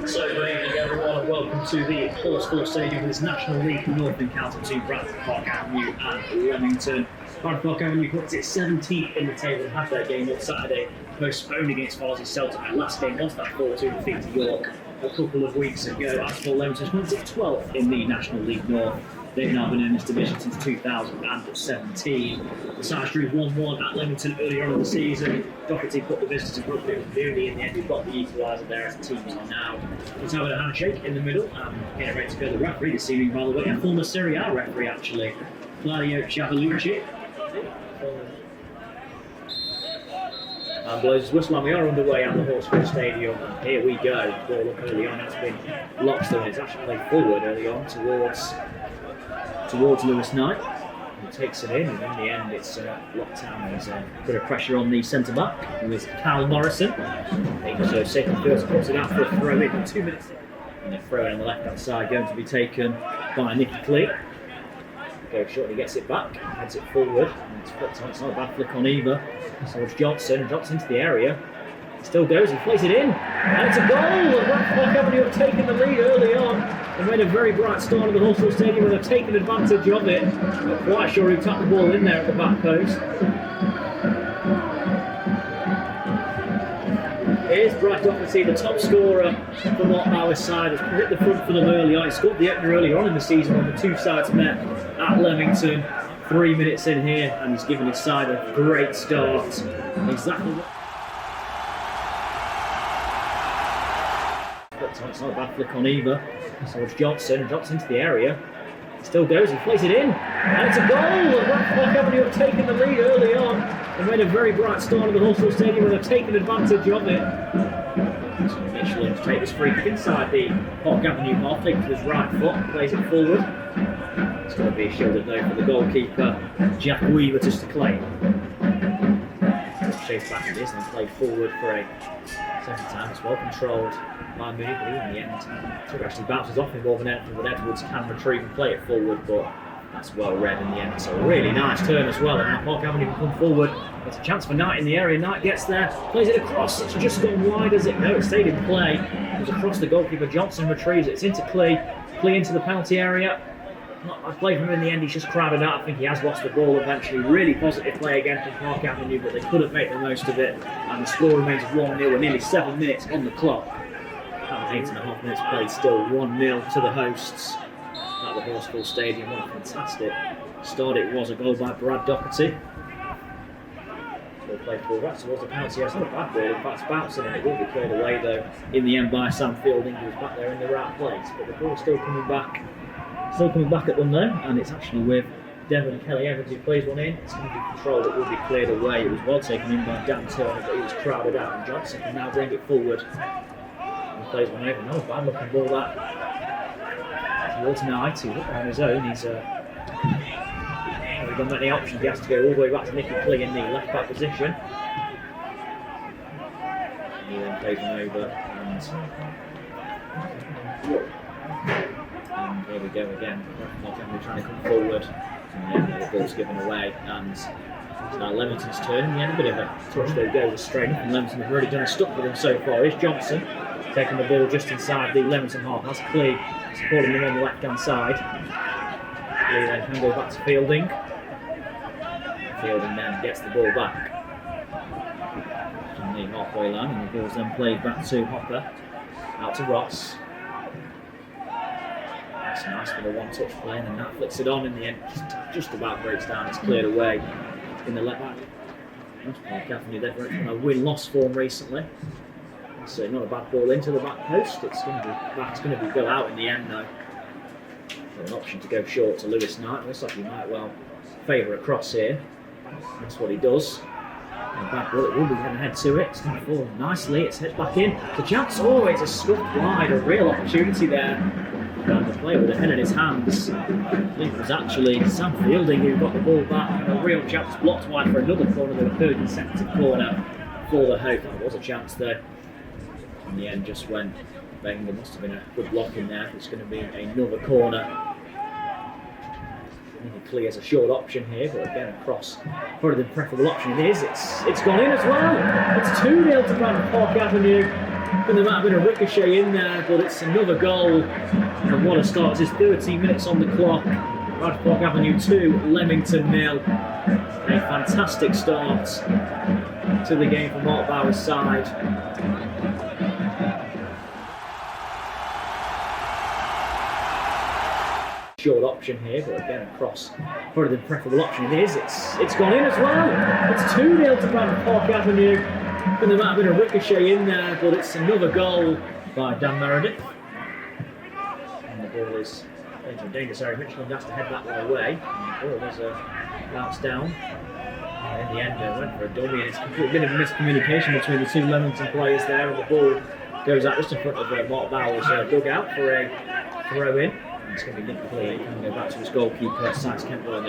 So good evening everyone and welcome to the Horsfall Stadium with this National League North encounter between Bradford Park Avenue and Leamington. Bradford Park Avenue puts it 17th in the table and had their game on Saturday, postponed against Horsfall Celtic. Their last game lost that 4-2 defeat to York a couple of weeks ago. As for Leamington, puts it 12th in the National League North. They've now been in this division since 2017. The Sarge drew 1-1 at Leamington earlier on in the season. Doherty put the visitors in front, but it was Mooney in the end who got the equaliser there as the teams are now. Let's have a handshake in the middle and get ready to go. The referee this evening, by the way, a former Serie A referee actually, Claudio Ciavalucci. And blows his whistle, and we are underway at the Horsfall Stadium. And here we go. Ball up early on, it's been locked and it's actually played forward early on towards Lewis Knight. He takes it in, and in the end it's locked down. There's a bit of pressure on the centre back, who is Cal Morrison. So second first puts it out for a throw in 2 minutes. And a throw in on the left hand side going to be taken by Nicky Clee. Goes short, he gets it back, heads it forward, and it's flipped on. It's not a bad flick on either. So it's Johnson, drops into the area. It still goes, he plays it in, and it's a goal! Bradford Park Avenue have taken the lead early on and made a very bright start at the Horsfall Stadium, and they've taken advantage of it. Not quite sure who tapped the ball in there at the back post. Here's Brad Doherty, the top scorer from our side, has hit the front for them early on. He scored the opener earlier on in the season when the two sides met at Leamington. 3 minutes in here, and he's given his side a great start. Exactly. It's not a bad flick on either. So it's Johnson, drops into the area. It still goes, he plays it in, and it's a goal! Bradford Park Avenue have taken the lead early on and made a very bright start at the Horsfall Stadium, and they've taken advantage of it. So Michelin to take this free kick inside the Park Avenue half, takes with his right foot, plays it forward. It's going to be shielded though for the goalkeeper, Jack Weaver, just to claim. Chased back it is and played forward for a second time. It's well controlled by Mooney, but in the end, it actually bounces off involving anything, but Edwards can retrieve and play it forward, but that's well read in the end. So a really nice turn as well, and now Park Avenue can come forward. It's a chance for Knight in the area. Knight gets there, plays it across. It's just gone wide, as it? No, it stayed in play. It was across the goalkeeper. Johnson retrieves it. It's into Clee. Clee into the penalty area. Not bad play from him in the end. He's just crowded out. I think he has lost the ball eventually. Really positive play again from Park Avenue, but they couldn't make the most of it. And the score remains 1-0 with nearly 7 minutes on the clock. And 8.5 minutes played, still 1-0 to the hosts at the Horsfall Stadium. What a fantastic start it was. A goal by Brad Doherty. Played forward back towards the penalty. It's not a bad ball. In fact, it's bouncing, and it will be cleared away though in the end by Sam Fielding, who was back there in the right place. But the ball's still coming back. At them though, and it's actually with Devon Kelly Evans who plays one in. It's going to be controlled, it will be cleared away. It was well taken in by Dan Turner, but he was crowded out, and Johnson can now bring it forward. He plays one over. Not a bad looking ball that. Towards Knight, who's up on his own. He's not got many options. He has to go all the way back to Nicky Clee in the left back position. He then plays one over, and here we go again. We're trying to come forward, and the ball's given away, and it's now Leamington's turn. In the end, a bit of a touch they go with strength, and Leamington have really done a stop for them so far. Here's Johnson taking the ball just inside the Leamington half. That's Clee supporting him on the left hand side. Clee then can go back to Fielding. Fielding then gets the ball back from the halfway line, and the ball's then played back to Hopper, out to Ross. That's nice for the one-touch play, and then that flicks it on in the end. Just about breaks down. It's cleared away in the left back. Park Avenue, they've been on a win-loss form recently. So not a bad ball into the back post. It's going to be go out in the end though. So an option to go short to Lewis Knight. Looks like he might well favour a cross here. That's what he does. And a bad ball, it will be going to head to it. It's going to fall nicely. It's hit back in. The chance. Oh, it's a scuffed wide. A real opportunity there. And the player with a head in his hands. I think it was actually Sam Fielding who got the ball back. And a real chance blocked wide for another corner. The third consecutive corner for the Hope. There was a chance there. In the end, just went bang. There must have been a good block in there. It's going to be another corner. Clee has a short option here, but again, across probably the preferable option it is. It's gone in as well. It's 2-0 to Bradford Park Avenue. And there might have been a ricochet in there, but it's another goal. And what a start. There's 13 minutes on the clock. Bradford Avenue 2, Leamington 0. A fantastic start to the game from Mark Bauer's side. Short option here, but again across probably the preferable option it is. It's gone in as well. It's 2-0 to Bradford Avenue. And there might have been a ricochet in there, but it's another goal by Dan Meredith. And the ball is into a dangerous area. Mitchell has to head that one away. And the ball was a bounce down. And in the end, went for a dummy. And it's a bit of a miscommunication between the two Leamington players there, and the ball goes out just in front of Mark Bauer's dugout for a throw in. It's going to be Nick Clee. He can go back to his goalkeeper, Sykes Kentwell,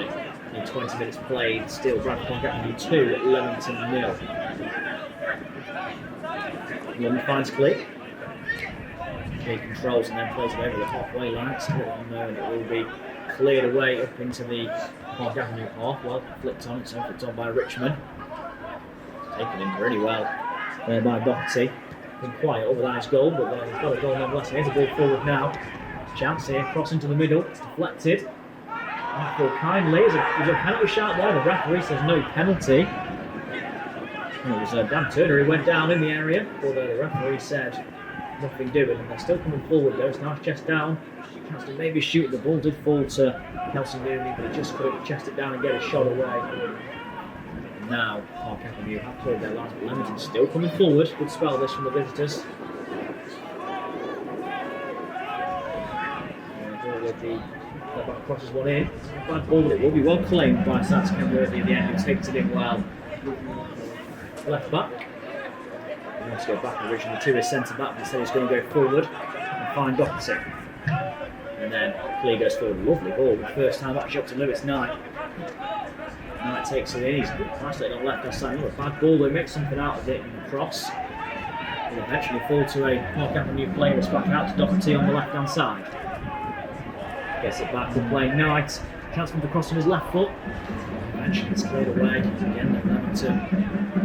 in 20 minutes played. Still Bradford Avenue 2, Leamington 0. Lund finds Clee. He controls and then plays it over the halfway line. It's still on there, and it will be cleared away up into the Park Avenue half. Well, flipped on, it's flipped on by Richmond. Taken in really well there by Doherty. Been quiet over that his goal, but he's got a goal nonetheless. Here's a ball forward now. Chance here, cross into the middle, it's deflected. Michael kindly, there's a penalty shout there, the referee says no penalty. And it was Dan Turner who went down in the area, although the referee said nothing doing, and they're still coming forward though. It's nice chest down. Chance to maybe shoot, the ball did fall to Kelsey Mooney, but he just couldn't chest it down and get a shot away. And now Park Avenue have cleared their lines, but Leamington still coming forward. Good spell this from the visitors. The back crosses one in. Bad ball, but it will be well claimed by Sykes Kentwell at the end, who takes it in well. Left back. He wants to go back originally to his centre back, but instead he's going to go forward and find Doherty. And then Clee goes forward. Lovely ball, the first time actually up to Lewis Knight. Knight takes it in. He's nicely on left hand side. Another bad ball, they make something out of it in the cross. Will eventually fall to a Park Avenue player. It's back out to Doherty on the left hand side. Gets it back to playing Knight. Chance from the cross on his left foot. Eventually it's cleared away. Again, Leamington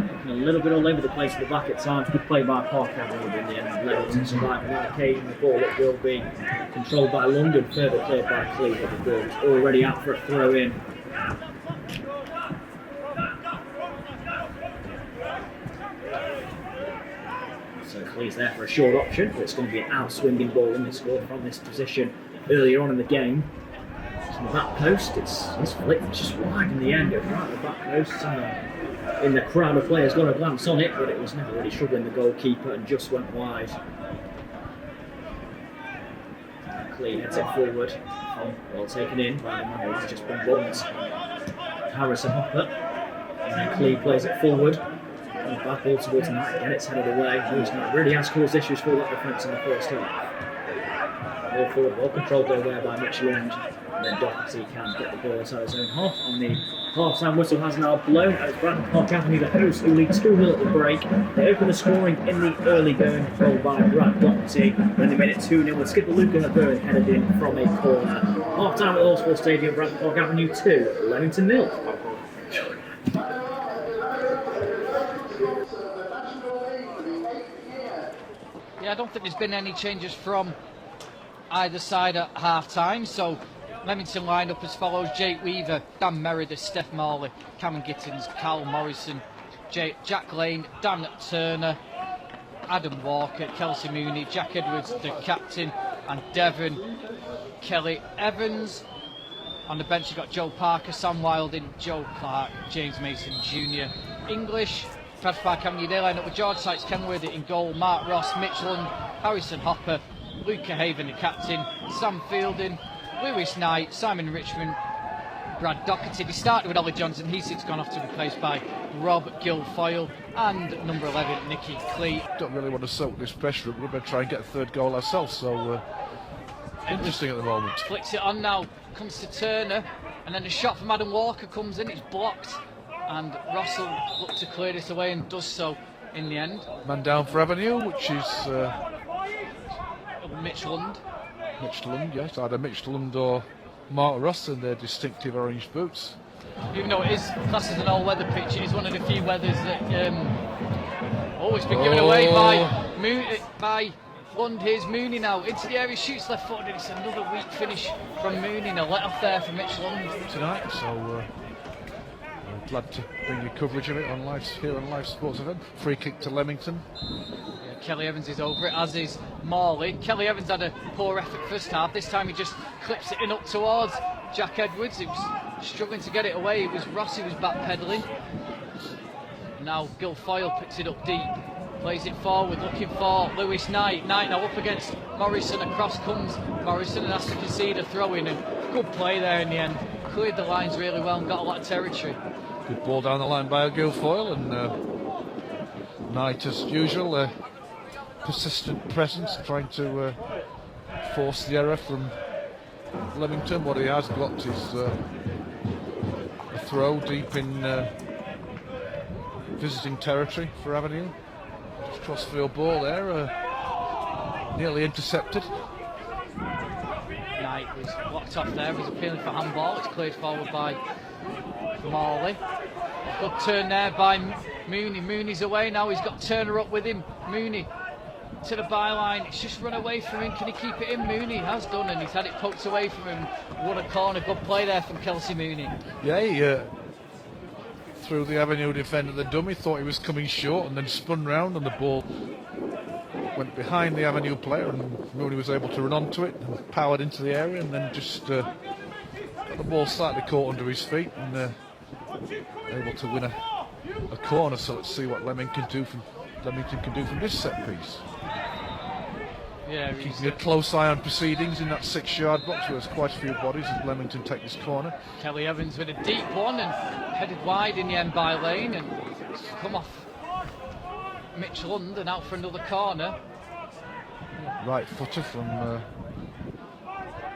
looking a little bit all over the place at the back at times. Good play by Park Avenue, but in the end, Leamington survived on that occasion. The ball that will be controlled by London, further cleared by Clee, but the ball is already out for a throw in. So Clee's there for a short option, but it's going to be an out-swinging ball in this score from this position. Earlier on in the game, from the back post, it's flicked, it's just wide in the end. It was right at the back post, and in the crowd of players got a glance on it, but it was never really troubling the goalkeeper and just went wide. Clee heads it forward, well taken in by the man who's just been bumped, Harrison Hopper, and then Clee plays it forward. And the back ball towards Knight, again it's headed away. Lewis Knight really has caused issues for that defence in the first half. Ball forward, well controlled there by Mitch Lund, and then Doherty can get the ball inside his own half, and the half-time whistle has now blown as Bradford Avenue, the hosts, who lead 2-0 at the break. They open the scoring in the early going, controlled by Brad Doherty, and they made it 2-0 with Skipper Luke Byrne headed in from a corner. Half-time at Horsfall Stadium, Bradford Avenue 2, Leamington 0. Yeah, I don't think there's been any changes from either side at half-time, so Leamington lined up as follows: Jake Weaver, Dan Meredith, Steph Morley, Cameron Gittins, Carl Morrison, Jack Lane, Dan Turner, Adam Walker, Kelsey Mooney, Jack Edwards, the captain, and Devon Kelly Evans. On the bench you've got Joe Parker, Sam Wilding, Joe Clark, James Mason Jr. English. Bradford Avenue, they line up with George Sykes Kenworthy in goal, Mark Ross, Mitch Lund, Harrison Hopper, Luca Haven, the captain, Sam Fielding, Lewis Knight, Simon Richmond, Brad Doherty. They started with Ollie Johnson, he's since gone off to be replaced by Rob Guilfoyle, and number 11, Nicky Clee. Don't really want to soak this pressure up, we're going to try and get a third goal ourselves, so interesting at the moment. Flicks it on now, comes to Turner, and then a shot from Adam Walker comes in, it's blocked, and Russell looked to clear this away and does so in the end. Man down for Avenue, which is Mitch Lund. Mitch Lund, yes, either Mitch Lund or Mark Ross in their distinctive orange boots. Even though it is classed as an all-weather pitch, it is one of the few weathers that always been given away by by Lund. Here's Mooney now into the area, shoots left footed. It's another weak finish from Mooney. A let off there from Mitch Lund tonight. So we're glad to bring you coverage of it on here on Live Sports Event. Free kick to Leamington. Yeah, Kelly Evans is over it, as is Morley. Kelly Evans had a poor effort first half. This time he just clips it in up towards Jack Edwards. He was struggling to get it away. It was Ross who was backpedaling. Now Guilfoyle picks it up deep, plays it forward, looking for Lewis Knight. Knight now up against Morrison. Across comes Morrison and has to concede a throw-in. And good play there in the end. Cleared the lines really well and got a lot of territory. Good ball down the line by Guilfoyle, and Knight, as usual, persistent presence, trying to force the error from Leamington. What he has blocked is a throw deep in visiting territory for Avenue. Just crossfield ball there, nearly intercepted. Knight was blocked off there. He's appealing for handball. It's cleared forward by Morley. Good turn there by Mooney. Mooney's away now. He's got Turner up with him. Mooney to the byline. It's just run away from him. Can he keep it in? Mooney has done, and he's had it poked away from him. What a corner. Good play there from Kelsey Mooney. Yeah, he threw the Avenue defender the dummy, thought he was coming short, and then spun round, and the ball went behind the Avenue player, and Mooney was able to run onto it and powered into the area, and then just got the ball slightly caught under his feet, and able to win a corner. So let's see what Leamington can do from this set piece. Yeah, keeping a close eye on proceedings in that 6-yard box where there's quite a few bodies as Leamington take this corner. Kelly Evans with a deep one and headed wide in the end by Lane, and it's come off Mitch Lund and out for another corner. Right footer from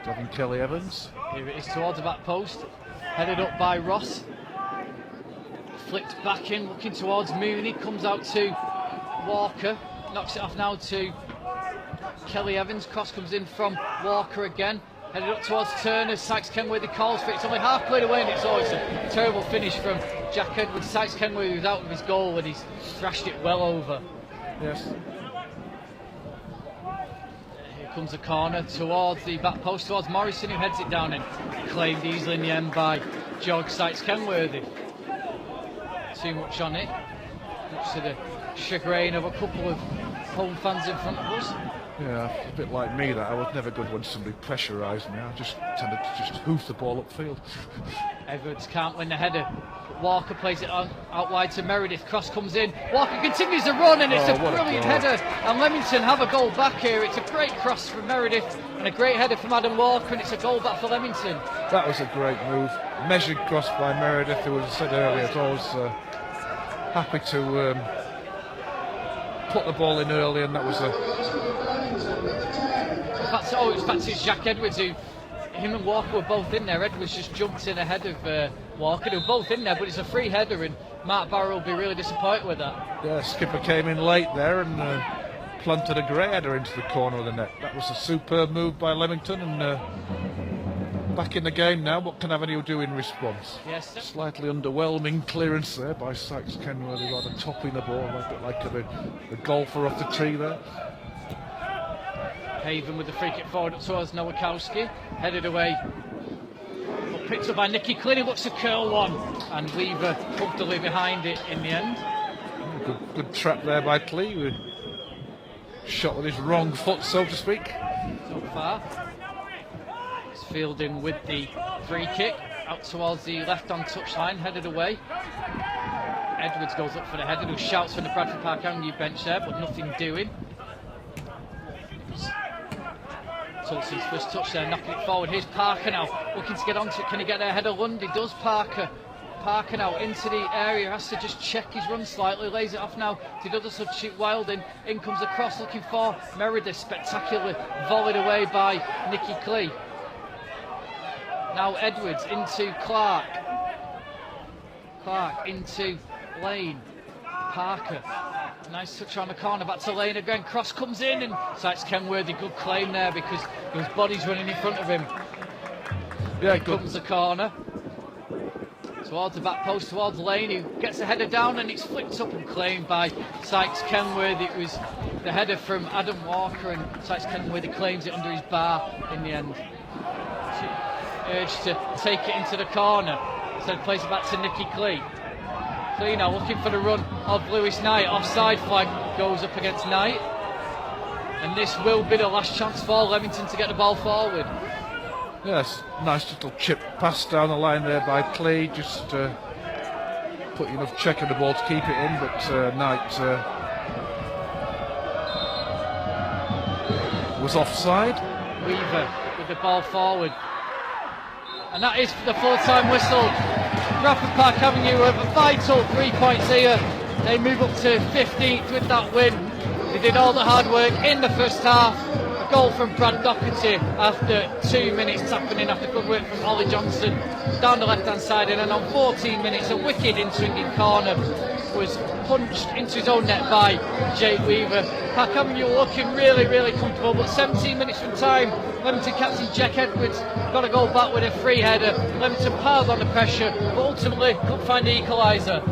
Devin Kelly Evans. Here it is towards the back post, headed up by Ross. Flicked back in, looking towards Mooney, comes out to Walker, knocks it off now to Kelly Evans. Cross comes in from Walker again, headed up towards Turner. Sykes Kenworthy calls for it. It's only half played away, and it's always a terrible finish from Jack Edwards. Sykes Kenworthy was out of his goal and he's thrashed it well over. Yes. Here comes a corner towards the back post, towards Morrison, who heads it down and claimed easily in the end by George Sykes Kenworthy. Too much on it, much to the chagrin of a couple of home fans in front of us. Yeah, a bit like me, that I was never good when somebody pressurised me. I just tended to just hoof the ball upfield. Edwards can't win the header. Walker plays it out wide to Meredith. Cross comes in. Walker continues the run, and it's a brilliant header. And Leamington have a goal back here. It's a great cross from Meredith and a great header from Adam Walker, and it's a goal back for Leamington. That was a great move. Measured cross by Meredith, who, as I said earlier, is always happy to put the ball in early, and that was in fact, it's Jack Edwards who, him and Walker were both in there. Edwards just jumped in ahead of Walker. They were both in there, but it's a free header, and Mark Barrow will be really disappointed with that. Yeah, skipper came in late there and planted a grey header into the corner of the net. That was a superb move by Leamington, and back in the game now. What can Avenue do in response? Yes. Slightly underwhelming clearance there by Sykes Kenworthy, rather topping the ball, a bit like a golfer off the tee there. Haven with the free kick forward up towards Nowakowski, headed away, but picked up by Nicky Clinney. Looks to curl one, and Weaver comfortably behind it in the end. Good trap there by Clee, who shot with his wrong foot, so to speak. So far, it's Fielding with the free kick out towards the left-hand touchline, headed away. Edwards goes up for the header, who shouts from the Bradford Park Avenue bench there, but nothing doing. Tulson's first touch there, knocking it forward. Here's Parker now, looking to get onto it. Can he get there ahead of Lund? He does. Parker now into the area, has to just check his run slightly, lays it off now to the other substitute Wilding. In comes the cross, looking for Meredith, spectacularly volleyed away by Nicky Clee. Now Edwards into Clark into Lane. Parker, nice touch on the corner, back to Lane again. Cross comes in, and Sykes Kenworthy, good claim there because there was bodies running in front of him. Yeah, Here comes the corner towards the back post, towards Lane, who gets the header down, and it's flicked up and claimed by Sykes Kenworthy. It was the header from Adam Walker, and Sykes Kenworthy claims it under his bar in the end. Urged to take it into the corner, instead plays it back to Nicky Clee. Clee now looking for the run of Lewis Knight. Offside flag goes up against Knight, and this will be the last chance for Leamington to get the ball forward. Yes, nice little chip pass down the line there by Clay, just put enough check on the ball to keep it in, but Knight was offside. Weaver with the ball forward, and that is the full-time whistle. Bradford Park Avenue have a vital 3 points here. They move up to 15th with that win. They did all the hard work in the first half. A goal from Brad Doherty after 2 minutes tapping in after good work from Ollie Johnson down the left-hand side, and then on 14 minutes a wicked in-swinging corner was punched into his own net by Jake Weaver. Park Avenue looking really, really comfortable, but 17 minutes from time, Leamington captain Jack Edwards got to go back with a free header. Leamington piled on the pressure, but ultimately couldn't find the equaliser.